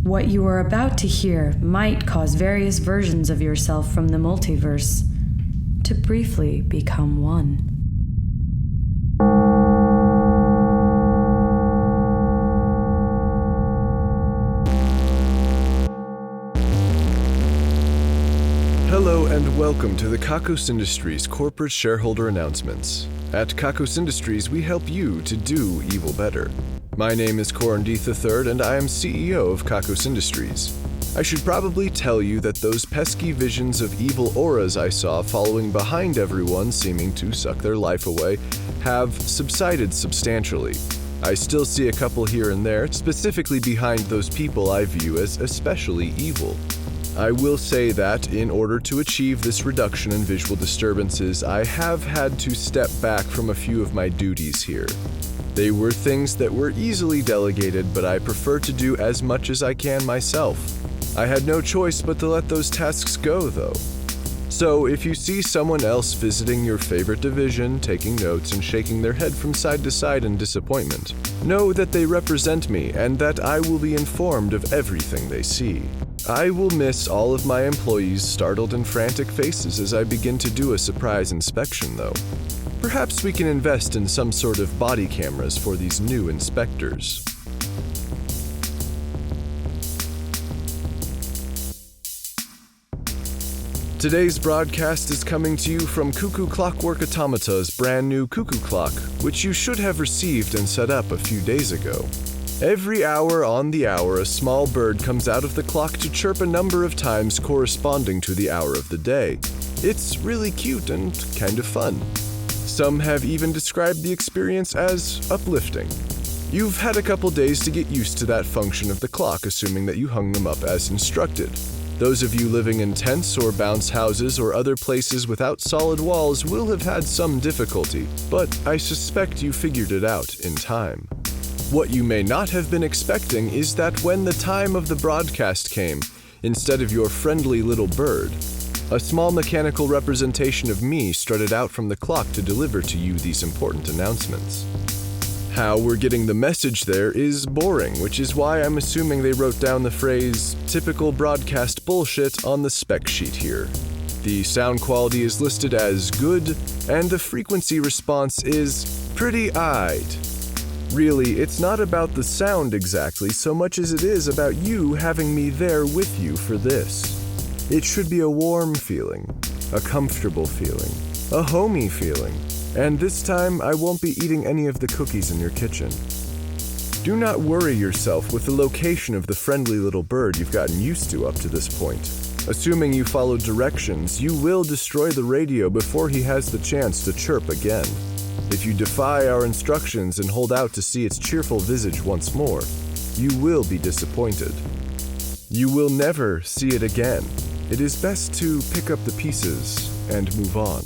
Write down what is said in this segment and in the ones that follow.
What you are about to hear might cause various versions of yourself from the multiverse to briefly become one. Hello and welcome to the Kakos Industries corporate shareholder announcements. At Kakos Industries, we help you to do evil better. My name is Corin III and I am CEO of Kakos Industries. I should probably tell you that those pesky visions of evil auras I saw following behind everyone seeming to suck their life away have subsided substantially. I still see a couple here and there, specifically behind those people I view as especially evil. I will say that in order to achieve this reduction in visual disturbances, I have had to step back from a few of my duties here. They were things that were easily delegated, but I prefer to do as much as I can myself. I had no choice but to let those tasks go, though. So if you see someone else visiting your favorite division, taking notes and shaking their head from side to side in disappointment, know that they represent me and that I will be informed of everything they see. I will miss all of my employees' startled and frantic faces as I begin to do a surprise inspection, though. Perhaps we can invest in some sort of body cameras for these new inspectors. Today's broadcast is coming to you from Cuckoo Clockwork Automata's brand new Cuckoo Clock, which you should have received and set up a few days ago. Every hour on the hour, a small bird comes out of the clock to chirp a number of times corresponding to the hour of the day. It's really cute and kind of fun. Some have even described the experience as uplifting. You've had a couple days to get used to that function of the clock, assuming that you hung them up as instructed. Those of you living in tents or bounce houses or other places without solid walls will have had some difficulty, but I suspect you figured it out in time. What you may not have been expecting is that when the time of the broadcast came, instead of your friendly little bird, a small mechanical representation of me strutted out from the clock to deliver to you these important announcements. How we're getting the message there is boring, which is why I'm assuming they wrote down the phrase, "typical broadcast bullshit" on the spec sheet here. The sound quality is listed as good, and the frequency response is pretty aight. Really, it's not about the sound exactly so much as it is about you having me there with you for this. It should be a warm feeling, a comfortable feeling, a homey feeling, and this time I won't be eating any of the cookies in your kitchen. Do not worry yourself with the location of the friendly little bird you've gotten used to up to this point. Assuming you follow directions, you will destroy the radio before he has the chance to chirp again. If you defy our instructions and hold out to see its cheerful visage once more, you will be disappointed. You will never see it again. It is best to pick up the pieces and move on.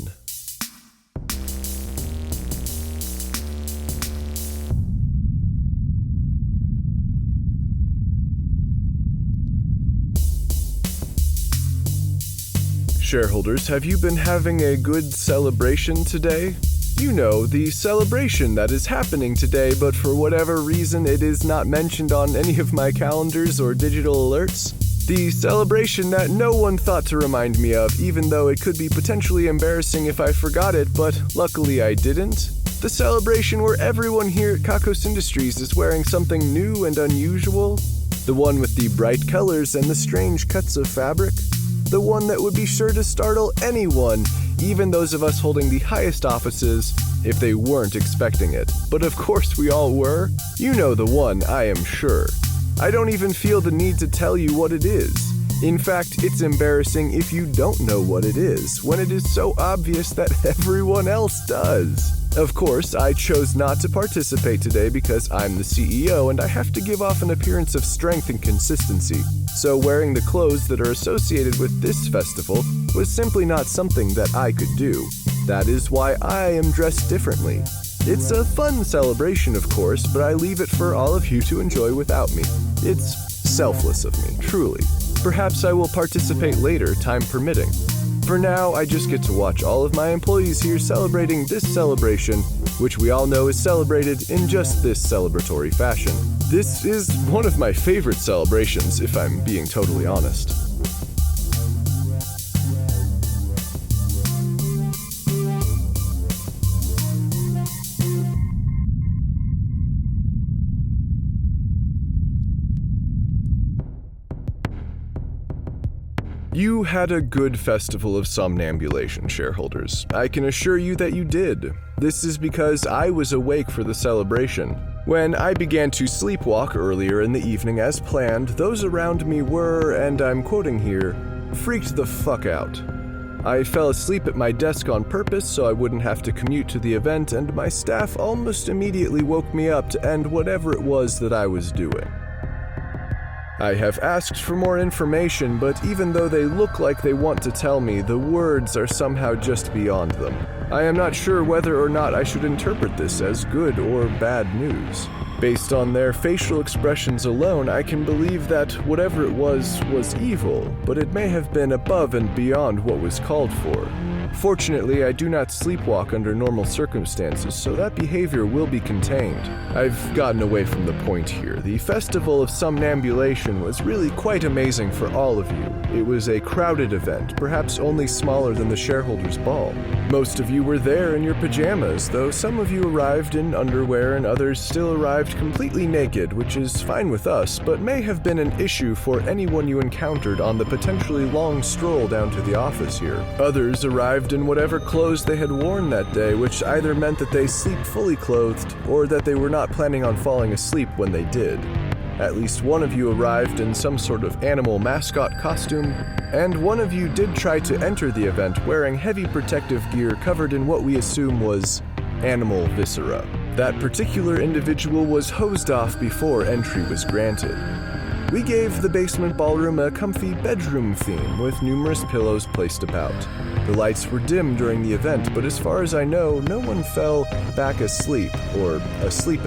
Shareholders, have you been having a good celebration today? You know, the celebration that is happening today, but for whatever reason it is not mentioned on any of my calendars or digital alerts. The celebration that no one thought to remind me of, even though it could be potentially embarrassing if I forgot it, but luckily I didn't. The celebration where everyone here at Kakos Industries is wearing something new and unusual. The one with the bright colors and the strange cuts of fabric. The one that would be sure to startle anyone, even those of us holding the highest offices, if they weren't expecting it. But of course we all were. You know the one, I am sure. I don't even feel the need to tell you what it is. In fact, it's embarrassing if you don't know what it is, when it is so obvious that everyone else does. Of course, I chose not to participate today because I'm the CEO and I have to give off an appearance of strength and consistency. So wearing the clothes that are associated with this festival was simply not something that I could do. That is why I am dressed differently. It's a fun celebration, of course, but I leave it for all of you to enjoy without me. It's selfless of me, truly. Perhaps I will participate later, time permitting. For now, I just get to watch all of my employees here celebrating this celebration which we all know is celebrated in just this celebratory fashion. This is one of my favorite celebrations, if I'm being totally honest. You had a good Festival of Somnambulation, shareholders. I can assure you that you did. This is because I was awake for the celebration. When I began to sleepwalk earlier in the evening as planned, those around me were, and I'm quoting here, freaked the fuck out. I fell asleep at my desk on purpose so I wouldn't have to commute to the event, and my staff almost immediately woke me up to end whatever it was that I was doing. I have asked for more information, but even though they look like they want to tell me, the words are somehow just beyond them. I am not sure whether or not I should interpret this as good or bad news. Based on their facial expressions alone, I can believe that whatever it was evil, but it may have been above and beyond what was called for. Fortunately, I do not sleepwalk under normal circumstances, so that behavior will be contained. I've gotten away from the point here. The Festival of Somnambulation was really quite amazing for all of you. It was a crowded event, perhaps only smaller than the shareholders' ball. Most of you were there in your pajamas, though some of you arrived in underwear and others still arrived completely naked, which is fine with us, but may have been an issue for anyone you encountered on the potentially long stroll down to the office here. Others arrived in whatever clothes they had worn that day, which either meant that they sleep fully clothed or that they were not planning on falling asleep when they did. At least one of you arrived in some sort of animal mascot costume, and one of you did try to enter the event wearing heavy protective gear covered in what we assume was animal viscera. That particular individual was hosed off before entry was granted. We gave the basement ballroom a comfy bedroom theme with numerous pillows placed about. The lights were dim during the event, but as far as I know, no one fell back asleep or asleep.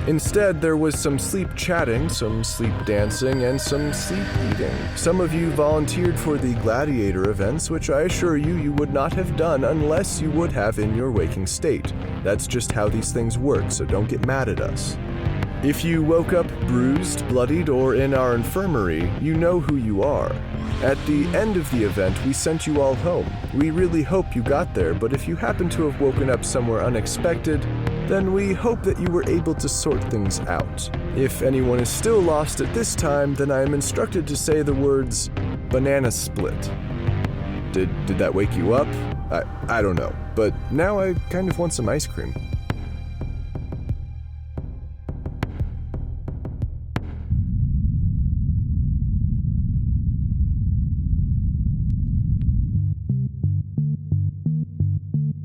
Instead, there was some sleep chatting, some sleep dancing, and some sleep eating. Some of you volunteered for the gladiator events, which I assure you you would not have done unless you would have in your waking state. That's just how these things work, so don't get mad at us. If you woke up bruised, bloodied, or in our infirmary, you know who you are. At the end of the event, we sent you all home. We really hope you got there, but if you happen to have woken up somewhere unexpected, then we hope that you were able to sort things out. If anyone is still lost at this time, then I am instructed to say the words, banana split. Did that wake you up? I don't know, but now I kind of want some ice cream.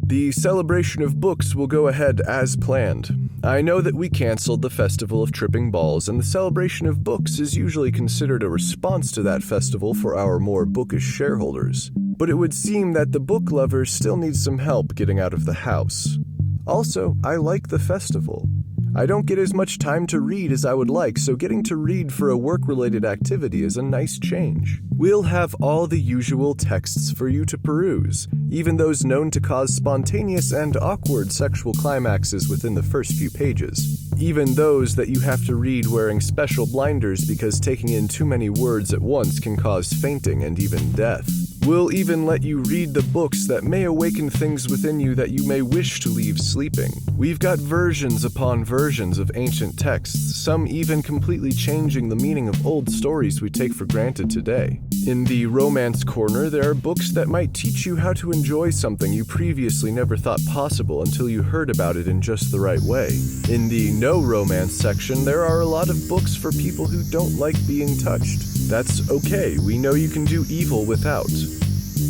The celebration of books will go ahead as planned. I know that we canceled the Festival of Tripping Balls, and the celebration of books is usually considered a response to that festival for our more bookish shareholders. But it would seem that the book lovers still need some help getting out of the house. Also, I like the festival. I don't get as much time to read as I would like, so getting to read for a work-related activity is a nice change. We'll have all the usual texts for you to peruse, even those known to cause spontaneous and awkward sexual climaxes within the first few pages. Even those that you have to read wearing special blinders because taking in too many words at once can cause fainting and even death. We'll even let you read the books that may awaken things within you that you may wish to leave sleeping. We've got versions upon versions of ancient texts, some even completely changing the meaning of old stories we take for granted today. In the romance corner, there are books that might teach you how to enjoy something you previously never thought possible until you heard about it in just the right way. In the no romance section, there are a lot of books for people who don't like being touched. That's okay, we know you can do evil without.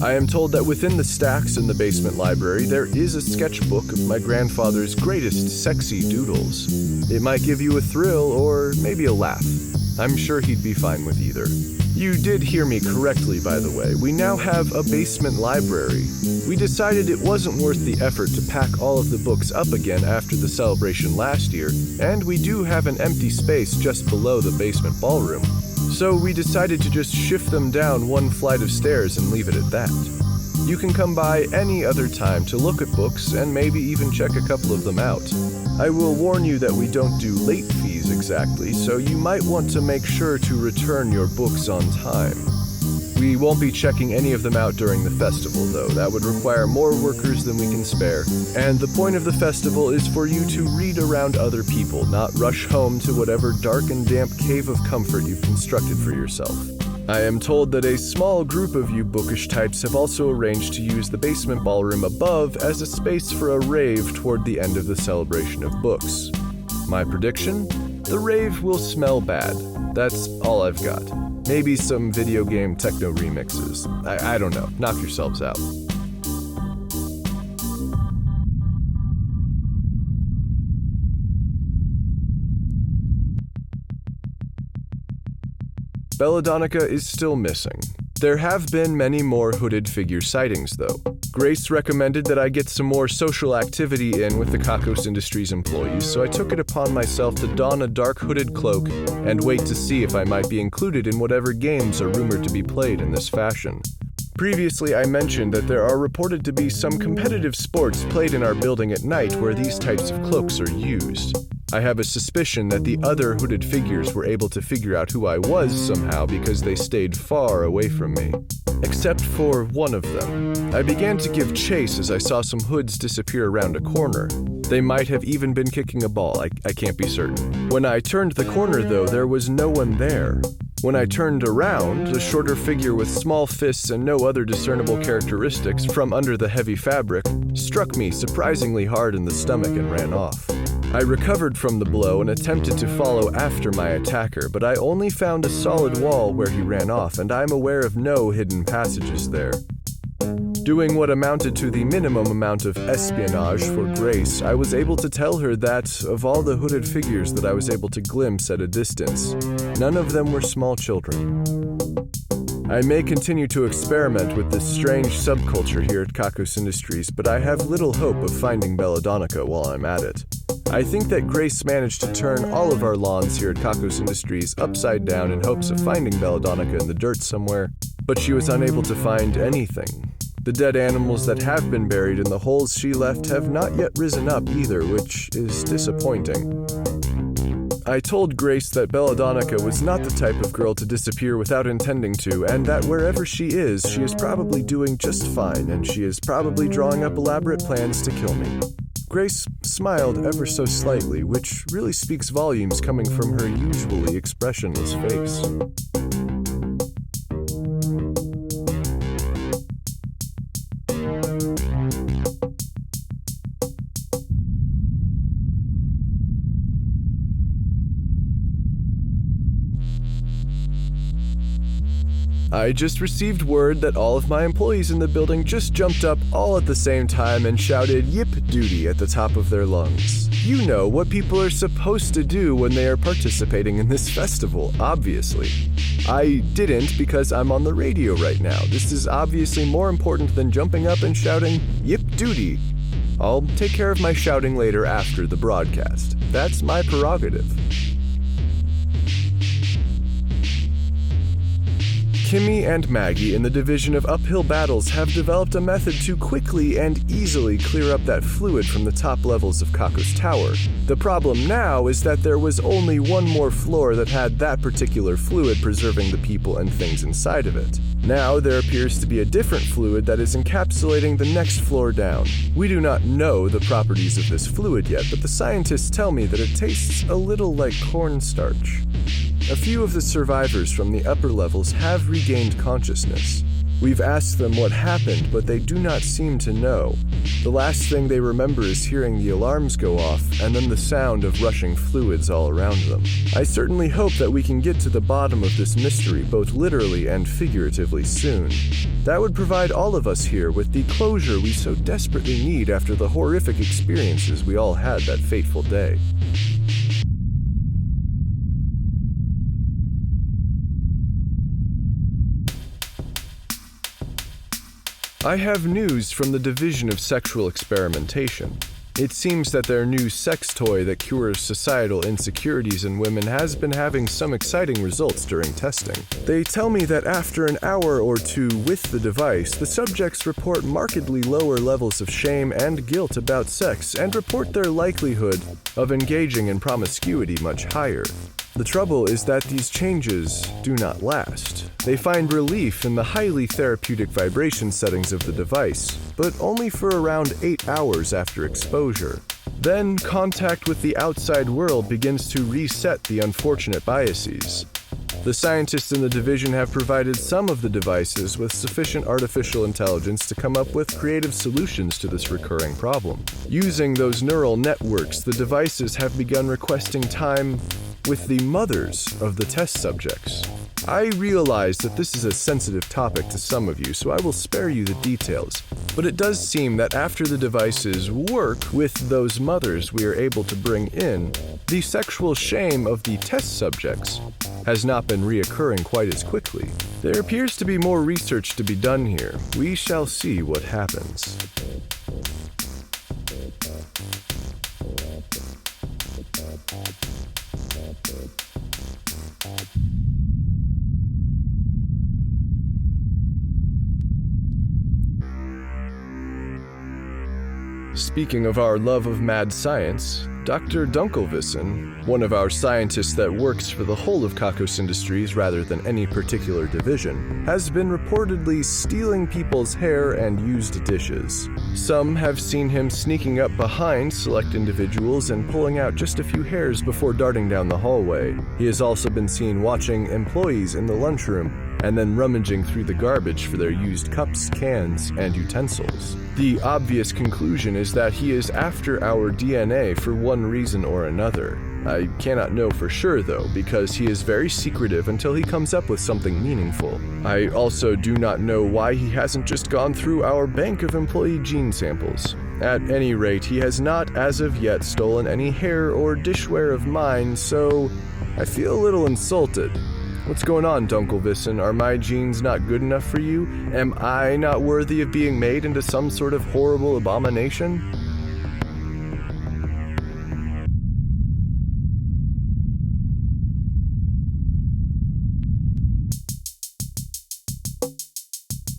I am told that within the stacks in the basement library, there is a sketchbook of my grandfather's greatest sexy doodles. It might give you a thrill or maybe a laugh. I'm sure he'd be fine with either. You did hear me correctly, by the way. We now have a basement library. We decided it wasn't worth the effort to pack all of the books up again after the celebration last year, and we do have an empty space just below the basement ballroom. So we decided to just shift them down one flight of stairs and leave it at that. You can come by any other time to look at books and maybe even check a couple of them out. I will warn you that we don't do late fees exactly, so you might want to make sure to return your books on time. We won't be checking any of them out during the festival, though. That would require more workers than we can spare. And the point of the festival is for you to read around other people, not rush home to whatever dark and damp cave of comfort you've constructed for yourself. I am told that a small group of you bookish types have also arranged to use the basement ballroom above as a space for a rave toward the end of the celebration of books. My prediction? The rave will smell bad. That's all I've got. Maybe some video game techno remixes. I don't know. Knock yourselves out. Belladonnica is still missing. There have been many more hooded figure sightings, though. Grace recommended that I get some more social activity in with the Kakos Industries employees, so I took it upon myself to don a dark hooded cloak and wait to see if I might be included in whatever games are rumored to be played in this fashion. Previously, I mentioned that there are reported to be some competitive sports played in our building at night where these types of cloaks are used. I have a suspicion that the other hooded figures were able to figure out who I was somehow because they stayed far away from me. Except for one of them. I began to give chase as I saw some hoods disappear around a corner. They might have even been kicking a ball, I can't be certain. When I turned the corner, though, there was no one there. When I turned around, a shorter figure with small fists and no other discernible characteristics from under the heavy fabric struck me surprisingly hard in the stomach and ran off. I recovered from the blow and attempted to follow after my attacker, but I only found a solid wall where he ran off, and I'm aware of no hidden passages there. Doing what amounted to the minimum amount of espionage for Grace, I was able to tell her that, of all the hooded figures that I was able to glimpse at a distance, none of them were small children. I may continue to experiment with this strange subculture here at Kakos Industries, but I have little hope of finding Belladonnica while I'm at it. I think that Grace managed to turn all of our lawns here at Kakos Industries upside down in hopes of finding Belladonnica in the dirt somewhere, but she was unable to find anything. The dead animals that have been buried in the holes she left have not yet risen up either, which is disappointing. I told Grace that Belladonnica was not the type of girl to disappear without intending to, and that wherever she is probably doing just fine, and she is probably drawing up elaborate plans to kill me. Grace smiled ever so slightly, which really speaks volumes coming from her usually expressionless face. I just received word that all of my employees in the building just jumped up all at the same time and shouted "Yip duty" at the top of their lungs. You know what people are supposed to do when they are participating in this festival, obviously. I didn't because I'm on the radio right now. This is obviously more important than jumping up and shouting "Yip duty." I'll take care of my shouting later after the broadcast. That's my prerogative. Kimmie and Maggie in the division of uphill battles have developed a method to quickly and easily clear up that fluid from the top levels of Kakos Tower. The problem now is that there was only one more floor that had that particular fluid preserving the people and things inside of it. Now there appears to be a different fluid that is encapsulating the next floor down. We do not know the properties of this fluid yet, but the scientists tell me that it tastes a little like cornstarch. A few of the survivors from the upper levels have regained consciousness. We've asked them what happened, but they do not seem to know. The last thing they remember is hearing the alarms go off, and then the sound of rushing fluids all around them. I certainly hope that we can get to the bottom of this mystery, both literally and figuratively, soon. That would provide all of us here with the closure we so desperately need after the horrific experiences we all had that fateful day. I have news from the Division of Sexual Experimentation. It seems that their new sex toy that cures societal insecurities in women has been having some exciting results during testing. They tell me that after an hour or two with the device, the subjects report markedly lower levels of shame and guilt about sex and report their likelihood of engaging in promiscuity much higher. The trouble is that these changes do not last. They find relief in the highly therapeutic vibration settings of the device, but only for around 8 hours after exposure. Then, contact with the outside world begins to reset the unfortunate biases. The scientists in the division have provided some of the devices with sufficient artificial intelligence to come up with creative solutions to this recurring problem. Using those neural networks, the devices have begun requesting time with the mothers of the test subjects. I realize that this is a sensitive topic to some of you, so I will spare you the details. But it does seem that after the devices work with those mothers we are able to bring in, the sexual shame of the test subjects has not been reoccurring quite as quickly. There appears to be more research to be done here. We shall see what happens. Speaking of our love of mad science, Dr. Dunkelwissen, one of our scientists that works for the whole of Kakos Industries rather than any particular division, has been reportedly stealing people's hair and used dishes. Some have seen him sneaking up behind select individuals and pulling out just a few hairs before darting down the hallway. He has also been seen watching employees in the lunchroom and then rummaging through the garbage for their used cups, cans, and utensils. The obvious conclusion is that he is after our DNA for one reason or another. I cannot know for sure though, because he is very secretive until he comes up with something meaningful. I also do not know why he hasn't just gone through our bank of employee gene samples. At any rate, he has not as of yet stolen any hair or dishware of mine, so I feel a little insulted. What's going on, Dunkelwissen? Are my genes not good enough for you? Am I not worthy of being made into some sort of horrible abomination?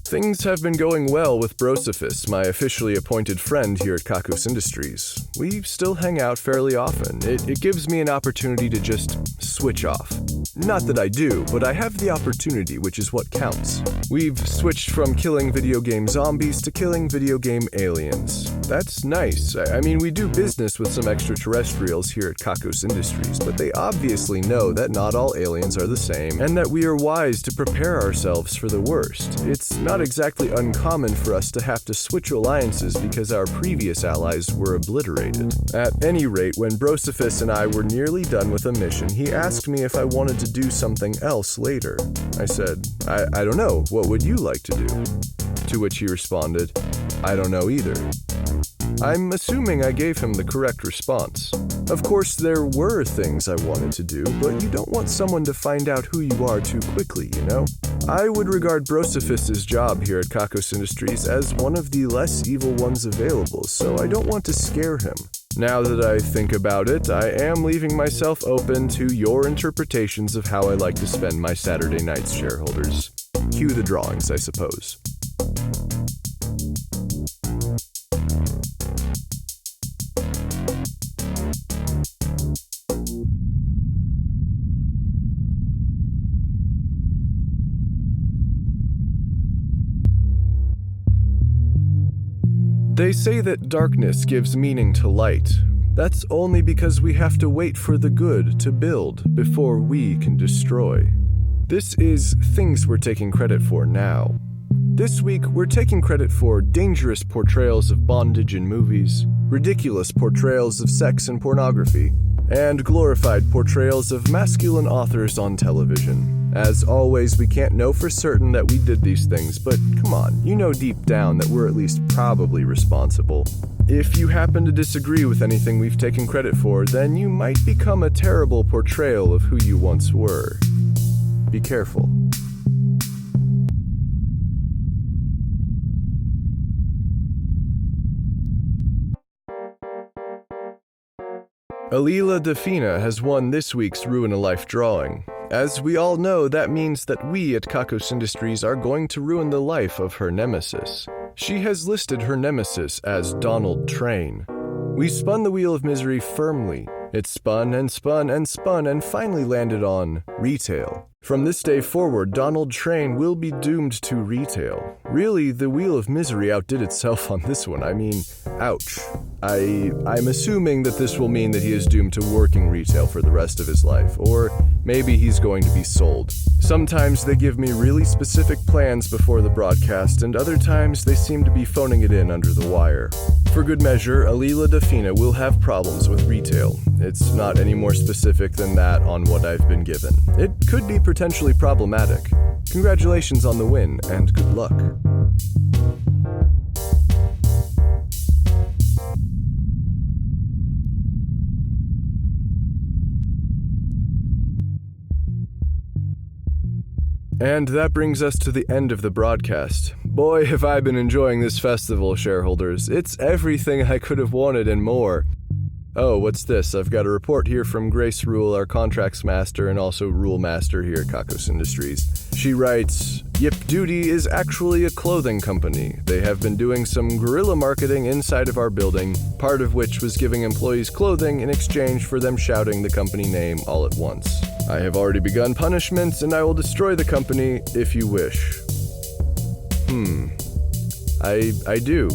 Things have been going well with Brosophus, my officially appointed friend here at Kakos Industries. We still hang out fairly often. It gives me an opportunity to just switch off. Not that I do, but I have the opportunity, which is what counts. We've switched from killing video game zombies to killing video game aliens. That's nice. I mean, we do business with some extraterrestrials here at Kakos Industries, but they obviously know that not all aliens are the same, and that we are wise to prepare ourselves for the worst. It's not exactly uncommon for us to have to switch alliances because our previous allies were obliterated. At any rate, when Brosophus and I were nearly done with a mission, he asked me if I wanted to do something else later. I said, I don't know, what would you like to do? To which he responded, I don't know either. I'm assuming I gave him the correct response. Of course, there were things I wanted to do, but you don't want someone to find out who you are too quickly, you know? I would regard Brosophus's job here at Kakos Industries as one of the less evil ones available, so I don't want to scare him. Now that I think about it, I am leaving myself open to your interpretations of how I like to spend my Saturday nights, shareholders. Cue the drawings, I suppose. They say that darkness gives meaning to light. That's only because we have to wait for the good to build before we can destroy. This is things we're taking credit for now. This week, we're taking credit for dangerous portrayals of bondage in movies, ridiculous portrayals of sex and pornography, and glorified portrayals of masculine authors on television. As always, we can't know for certain that we did these things, but come on, you know deep down that we're at least probably responsible. If you happen to disagree with anything we've taken credit for, then you might become a terrible portrayal of who you once were. Be careful. Aleela Dafina has won this week's Ruin a Life drawing. As we all know, that means that we at Kakos Industries are going to ruin the life of her nemesis. She has listed her nemesis as Donald Train. We spun the wheel of misery firmly. It spun and spun and spun and finally landed on retail. From this day forward, Donald Train will be doomed to retail. Really, the wheel of misery outdid itself on this one. I mean, ouch. I'm assuming that this will mean that he is doomed to working retail for the rest of his life, or maybe he's going to be sold. Sometimes they give me really specific plans before the broadcast, and other times they seem to be phoning it in under the wire. For good measure, Aleela Dafina will have problems with retail. It's not any more specific than that on what I've been given. It could be potentially problematic. Congratulations on the win, and good luck. And that brings us to the end of the broadcast. Boy, have I been enjoying this festival, shareholders. It's everything I could have wanted and more. Oh, what's this? I've got a report here from Grace Rule, our contracts master and also rule master here at Kakos Industries. She writes, Yip Duty is actually a clothing company. They have been doing some guerrilla marketing inside of our building, part of which was giving employees clothing in exchange for them shouting the company name all at once. I have already begun punishment, and I will destroy the company if you wish. I do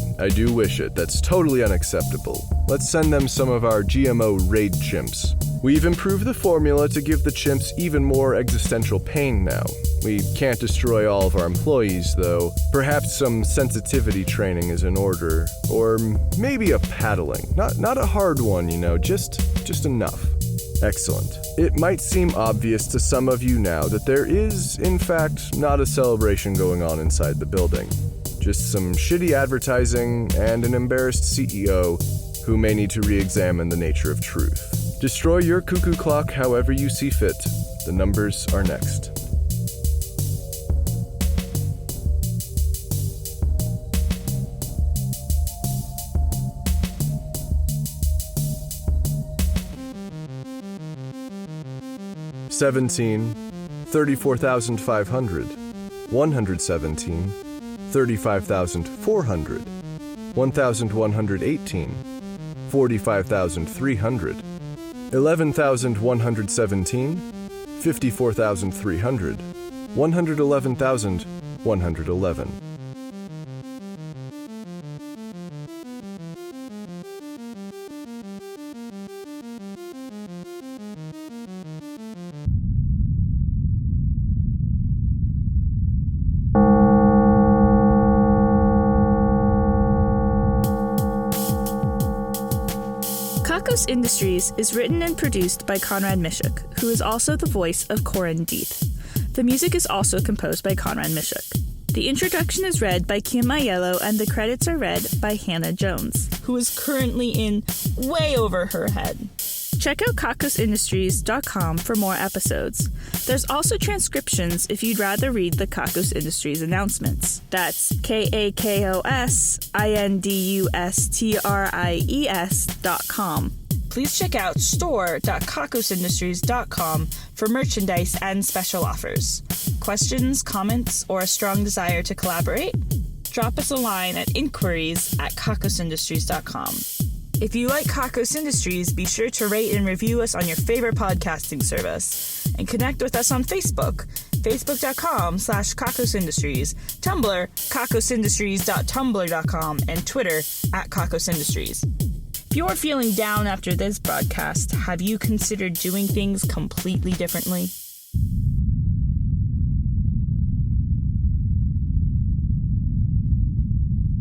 wish it. That's totally unacceptable. Let's send them some of our GMO raid chimps. We've improved the formula to give the chimps even more existential pain now. We can't destroy all of our employees, though. Perhaps some sensitivity training is in order. Or maybe a paddling. Not a hard one, just enough. Excellent. It might seem obvious to some of you now that there is, in fact, not a celebration going on inside the building. Just some shitty advertising and an embarrassed CEO who may need to re-examine the nature of truth. Destroy your cuckoo clock however you see fit. The numbers are next. $17, $34,500, $117, $35,400, $1,118, $45,300, $11,117, $54,300, $111,111. Kakos Industries is written and produced by Conrad Mishuk, who is also the voice of Corin. The music is also composed by Conrad Mishuk. The introduction is read by Kimmie and the credits are read by Hannah Jones, who is currently in way over her head. Check out kakosindustries.com for more episodes. There's also transcriptions if you'd rather read the Kakos Industries announcements. That's kakosindustries.com. Please check out store.kakosindustries.com for merchandise and special offers. Questions, comments, or a strong desire to collaborate? Drop us a line at inquiries@kakosindustries.com. If you like Kakos Industries, be sure to rate and review us on your favorite podcasting service. And connect with us on Facebook, facebook.com/Kakos Industries, Tumblr, kakosindustries.tumblr.com, and Twitter @Kakos Industries. If you're feeling down after this broadcast, have you considered doing things completely differently?